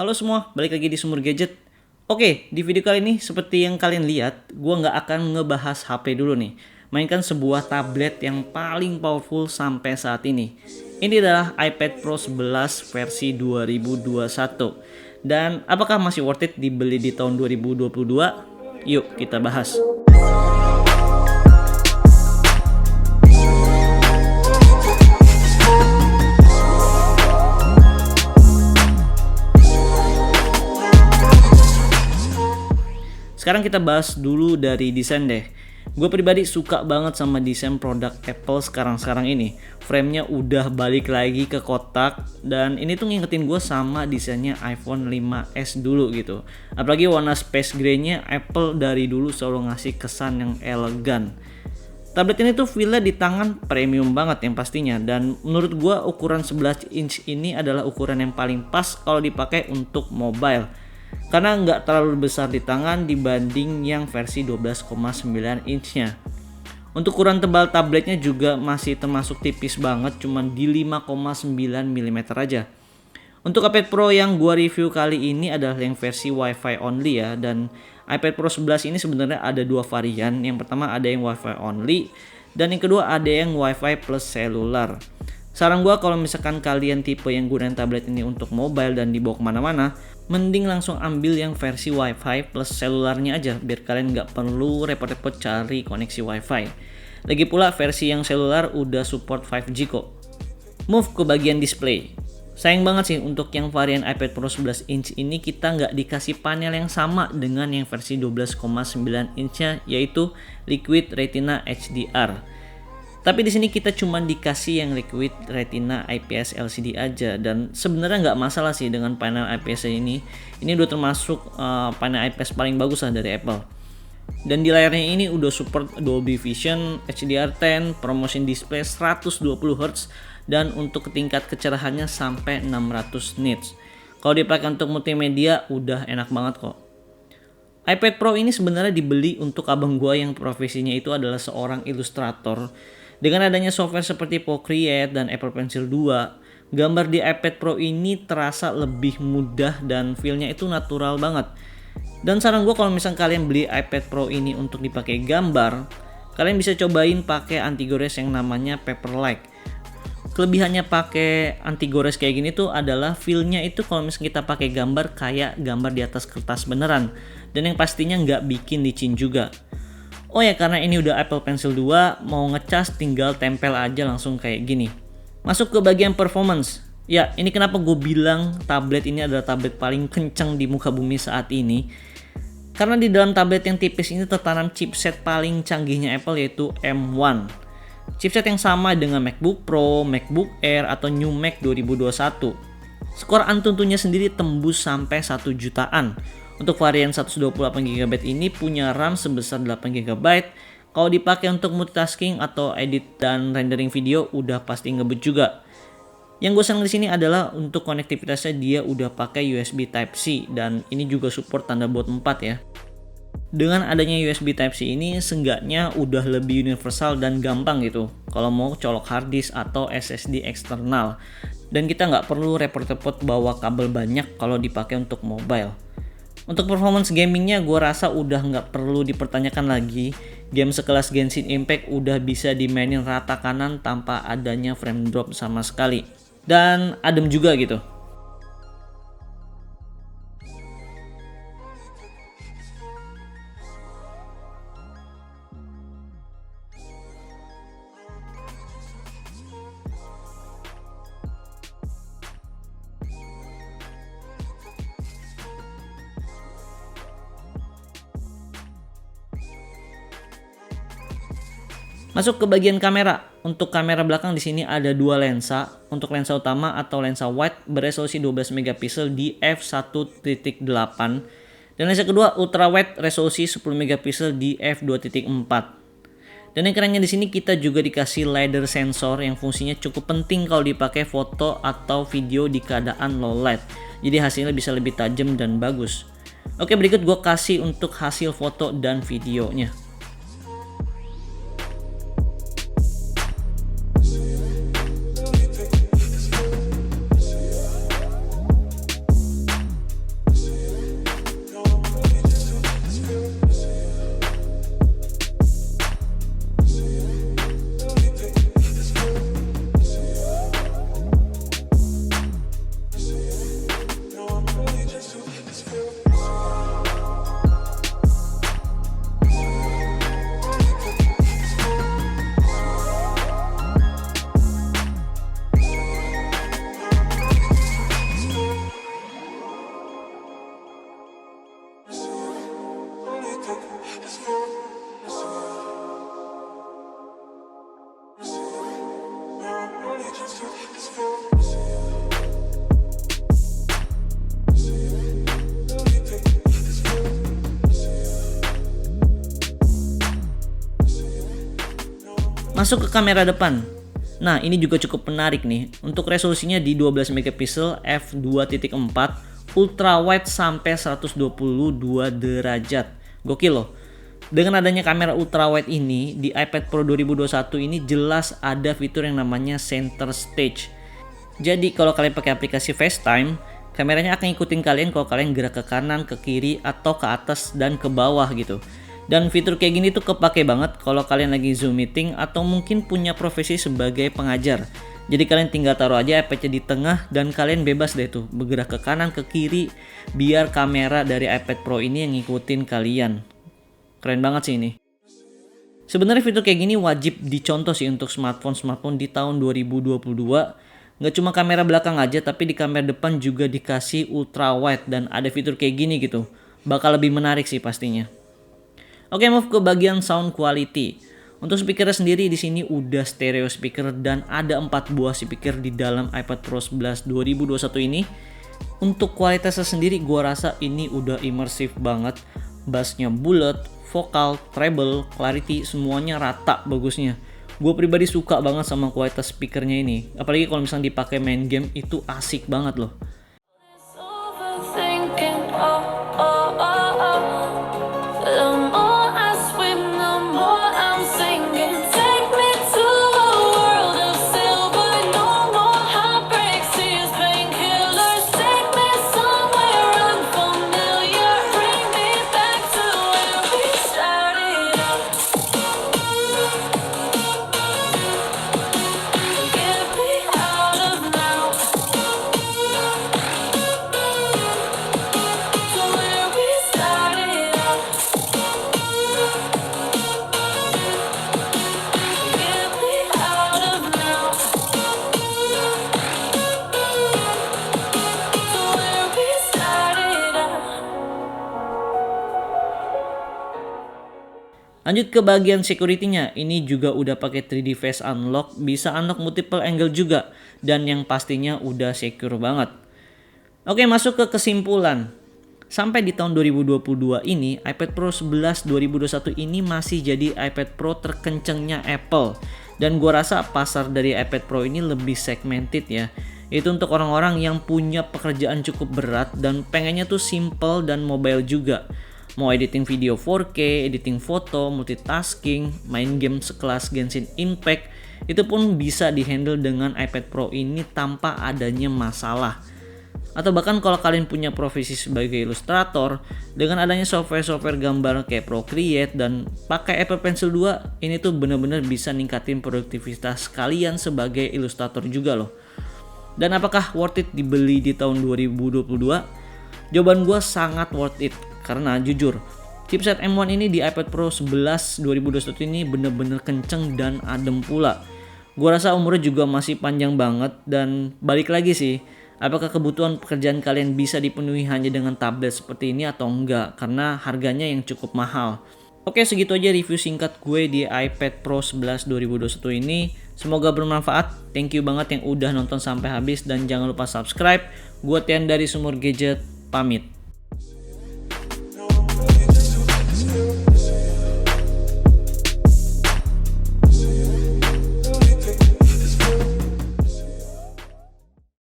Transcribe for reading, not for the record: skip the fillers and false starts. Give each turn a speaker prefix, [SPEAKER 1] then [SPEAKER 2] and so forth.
[SPEAKER 1] Halo semua, balik lagi di Sumur Gadget. Oke, di video kali ini seperti yang kalian lihat, gue nggak akan ngebahas HP dulu nih, mainkan sebuah tablet yang paling powerful sampai saat ini. Ini adalah iPad Pro 11 versi 2021. Dan apakah masih worth it dibeli di tahun 2022? Yuk kita bahas. Sekarang kita bahas dulu dari desain deh. Gue pribadi suka banget sama desain produk Apple sekarang ini. Framenya udah balik lagi ke kotak dan ini tuh ngingetin gue sama desainnya iPhone 5s dulu gitu. Apalagi warna space gray-nya Apple dari dulu selalu ngasih kesan yang elegan. Tablet ini tuh feel-nya di tangan premium banget yang pastinya, dan menurut gue ukuran 11 inch ini adalah ukuran yang paling pas kalau dipakai untuk mobile. Karena nggak terlalu besar di tangan dibanding yang versi 12,9 inch-nya. Untuk ukuran tebal tabletnya juga masih termasuk tipis banget, cuman di 5,9 mm aja. Untuk iPad Pro yang gua review kali ini adalah yang versi Wi-Fi only ya, dan iPad Pro 11 ini sebenarnya ada dua varian. Yang pertama ada yang Wi-Fi only, dan yang kedua ada yang Wi-Fi plus selular. Saran gua kalau misalkan kalian tipe yang gunain tablet ini untuk mobile dan dibawa kemana-mana, mending langsung ambil yang versi Wi-Fi plus selularnya aja, biar kalian nggak perlu repot-repot cari koneksi Wi-Fi. Lagi pula versi yang selular udah support 5G kok. Move ke bagian display. Sayang banget sih untuk yang varian iPad Pro 11 inch ini kita nggak dikasih panel yang sama dengan yang versi 12,9 inch-nya, yaitu Liquid Retina HDR. Tapi di sini kita cuma dikasih yang Liquid Retina IPS LCD aja, dan sebenarnya nggak masalah sih dengan panel IPS ini. Ini udah termasuk panel IPS paling bagus lah dari Apple. Dan di layarnya ini udah support Dolby Vision, HDR10, ProMotion Display 120Hz, dan untuk tingkat kecerahannya sampai 600 nits. Kalau dipakai untuk multimedia udah enak banget kok. iPad Pro ini sebenarnya dibeli untuk abang gua yang profesinya itu adalah seorang ilustrator. Dengan adanya software seperti Procreate dan Apple Pencil 2, gambar di iPad Pro ini terasa lebih mudah dan feel-nya itu natural banget. Dan saran gue kalau misalnya kalian beli iPad Pro ini untuk dipakai gambar, kalian bisa cobain pakai anti-gores yang namanya Paperlike. Kelebihannya pakai anti-gores kayak gini tuh adalah feel-nya itu kalau misalnya kita pakai gambar kayak gambar di atas kertas beneran, dan yang pastinya nggak bikin licin juga. Oh ya, karena ini udah Apple Pencil 2, mau ngecas tinggal tempel aja langsung kayak gini. Masuk ke bagian performance. Ya, ini kenapa gue bilang tablet ini adalah tablet paling kenceng di muka bumi saat ini. Karena di dalam tablet yang tipis ini tertanam chipset paling canggihnya Apple, yaitu M1. Chipset yang sama dengan MacBook Pro, MacBook Air, atau New Mac 2021. Skor Antutunya sendiri tembus sampai 1 jutaan. Untuk varian 128GB ini punya RAM sebesar 8GB. Kalau dipakai untuk multitasking atau edit dan rendering video udah pasti ngebut juga. Yang gue senang di sini adalah untuk konektivitasnya dia udah pakai USB Type-C, dan ini juga support Thunderbolt 4 ya. Dengan adanya USB Type-C ini seenggaknya udah lebih universal dan gampang gitu kalau mau colok hard disk atau SSD eksternal. Dan kita nggak perlu repot-repot bawa kabel banyak kalau dipakai untuk mobile. Untuk performance gamingnya gue rasa udah nggak perlu dipertanyakan lagi. Game sekelas Genshin Impact udah bisa dimainin rata kanan tanpa adanya frame drop sama sekali. Dan adem juga gitu. Masuk ke bagian kamera. Untuk kamera belakang di sini ada dua lensa. Untuk lensa utama atau lensa wide beresolusi 12 megapiksel di f1.8, dan lensa kedua ultra wide resolusi 10 megapiksel di f2.4. Dan yang kerennya di sini kita juga dikasih LiDAR sensor yang fungsinya cukup penting kalau dipakai foto atau video di keadaan low light. Jadi hasilnya bisa lebih tajam dan bagus. Oke, berikut gue kasih untuk hasil foto dan videonya. Masuk ke kamera depan. Nah, ini juga cukup menarik nih. Untuk resolusinya di 12 megapiksel f2.4, ultra wide sampai 122 derajat. Gokil loh. Dengan adanya kamera ultra wide ini di iPad Pro 2021 ini jelas ada fitur yang namanya center stage. Jadi kalau kalian pakai aplikasi FaceTime, kameranya akan ngikutin kalian kalau kalian gerak ke kanan, ke kiri, atau ke atas dan ke bawah gitu. Dan fitur kayak gini tuh kepake banget kalau kalian lagi Zoom meeting atau mungkin punya profesi sebagai pengajar. Jadi kalian tinggal taruh aja iPad-nya di tengah dan kalian bebas deh tuh bergerak ke kanan, ke kiri, biar kamera dari iPad Pro ini yang ngikutin kalian. Keren banget sih ini. Sebenarnya fitur kayak gini wajib dicontoh sih untuk smartphone di tahun 2022. Nggak cuma kamera belakang aja, tapi di kamera depan juga dikasih ultra wide dan ada fitur kayak gini gitu. Bakal lebih menarik sih pastinya. Oke, move ke bagian sound quality. Untuk speakernya sendiri di sini udah stereo speaker dan ada 4 buah speaker di dalam iPad Pro 11 2021 ini. Untuk kualitasnya sendiri gua rasa ini udah imersif banget. Bassnya bulat, vokal, treble, clarity semuanya rata bagusnya. Gue pribadi suka banget sama kualitas speakernya ini. Apalagi kalau misalnya dipakai main game itu asik banget loh. Lanjut ke bagian security-nya, ini juga udah pakai 3D Face Unlock, bisa unlock multiple angle juga, dan yang pastinya udah secure banget. Oke, masuk ke kesimpulan. Sampai di tahun 2022 ini, iPad Pro 11 2021 ini masih jadi iPad Pro terkencengnya Apple. Dan gua rasa pasar dari iPad Pro ini lebih segmented ya. Itu untuk orang-orang yang punya pekerjaan cukup berat dan pengennya tuh simple dan mobile juga. Mau editing video 4K, editing foto, multitasking, main game sekelas Genshin Impact, itu pun bisa dihandle dengan iPad Pro ini tanpa adanya masalah. Atau bahkan kalau kalian punya profesi sebagai ilustrator, dengan adanya software-software gambar kayak Procreate dan pakai Apple Pencil 2, ini tuh bener-bener bisa ningkatin produktivitas kalian sebagai ilustrator juga loh. Dan apakah worth it dibeli di tahun 2022? Jawaban gue sangat worth it. Karena jujur, chipset M1 ini di iPad Pro 11 2021 ini bener-bener kenceng dan adem pula. Gua rasa umurnya juga masih panjang banget dan balik lagi sih, apakah kebutuhan pekerjaan kalian bisa dipenuhi hanya dengan tablet seperti ini atau enggak, karena harganya yang cukup mahal. Oke, segitu aja review singkat gue di iPad Pro 11 2021 ini. Semoga bermanfaat. Thank you banget yang udah nonton sampai habis dan jangan lupa subscribe. Gue Tian dari Sumur Gadget, pamit.